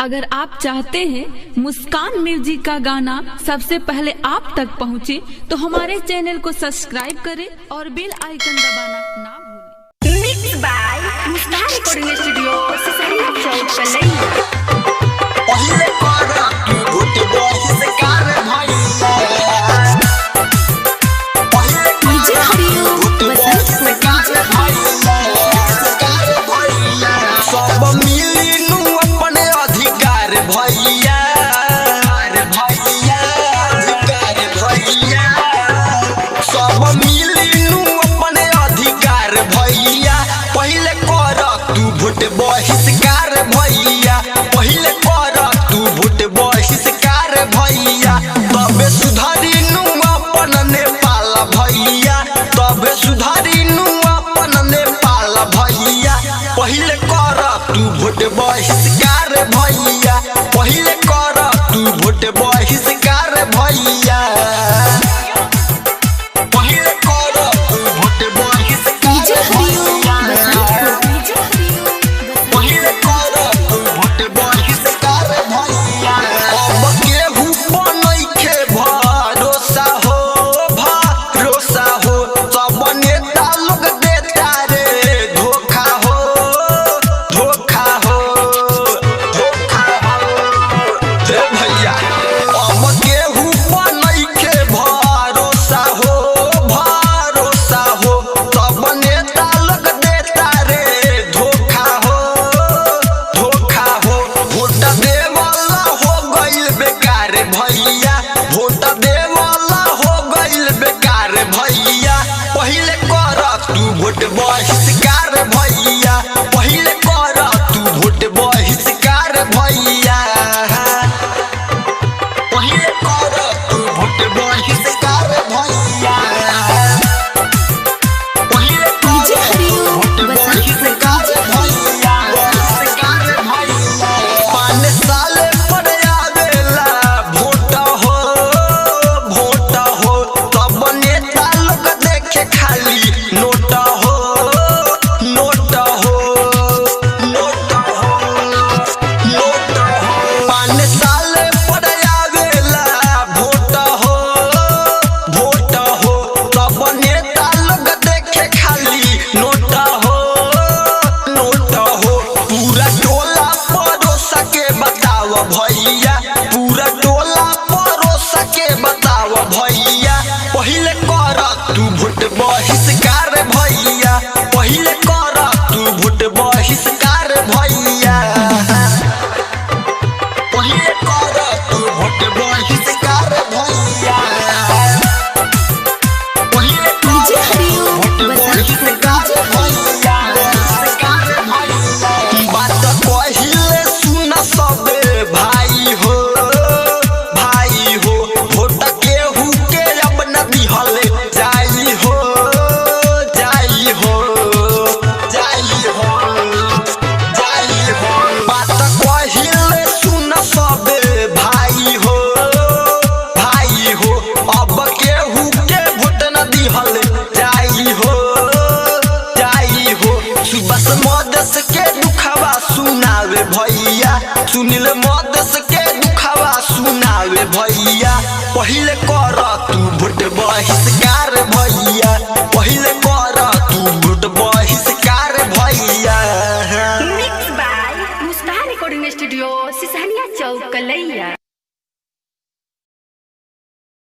अगर आप चाहते हैं मुस्कान म्यूजिक का गाना सबसे पहले आप तक पहुंचे, तो हमारे चैनल को सब्सक्राइब करें और बेल आइकन दबाना ना भूलें। Mix by Muskan recording studio Sisariya Chowk Kalai. पहिले करा तू भूत बही से कार भइया पहिले डीजे हरिओ बसंत से कार भइया सब मिली नु अपने अधिकार भइया अधिकार भइया सब मिली नु अपने अधिकार भइया पहिले करा तू भूत बही से कार भइया पहिले तू भूत बहिष्कार भइया तबे सुधारी नु अपन नेपाल भइया तबे सुधारी नु अपन नेपाल भइया पहिले कर तू भूत बहिष्कार भइया पहिले कर तू भूत बहिष्कार भइया पहिले कर तू भूत डीजे बहिष्कार हरिओ बसंत पहिले कर तू भूत बहिष्कार भइया अब केहू बनैखे भरोसा हो सब नेता लोग देता रे धोखा हो हे भैया अब केहू बनैखे भरोसा हो सब नेता लोग देता रे धोखा हो वोट देवाला हो गइल बेकार भैया वोट देवाला हो गइल बेकार भैया पहिले कर तू वोट बहिष्कार भैया पहिले कर तू वोट बहिष्कार भैया पहिले कर तू वोट बहिष्कार भैया पहिले डीजे हरिओ बसंत पान साल पर आवेला वोट हो तब नेता लोग देखे खाली नोट हो पान साल पर आवेला वोट हो तब नेता लोग देखे खाली नोट हो पूरा टोला पड़ोसा के बताव भैया पूरा टोला पड़ोसा के बताव भैया पहिले कर तू वोट बहिष्कार भैया पहिले कर तू वोट बहिष्कार भैया पहिले कर तू वोट बहिष्कार भैया पहिले डीजे हरिओ बसंत बात पहिले सुन सबे भाई हो वोट केहू के अब न दिहले जाई हो बात पहिले सुन सबे भाई हो अब केहू के वोट न दिहले जाई हो सुबह मदस के दुखवा सुनावे भैया सुनील मदस के दुखवा सुनावे भैया पहिले कर तू वोट बहिष्कार भैया पहिले कर तू वोट बहिष्कार भैया mix by Muskan recording studio Sisariya Chowk Kallai.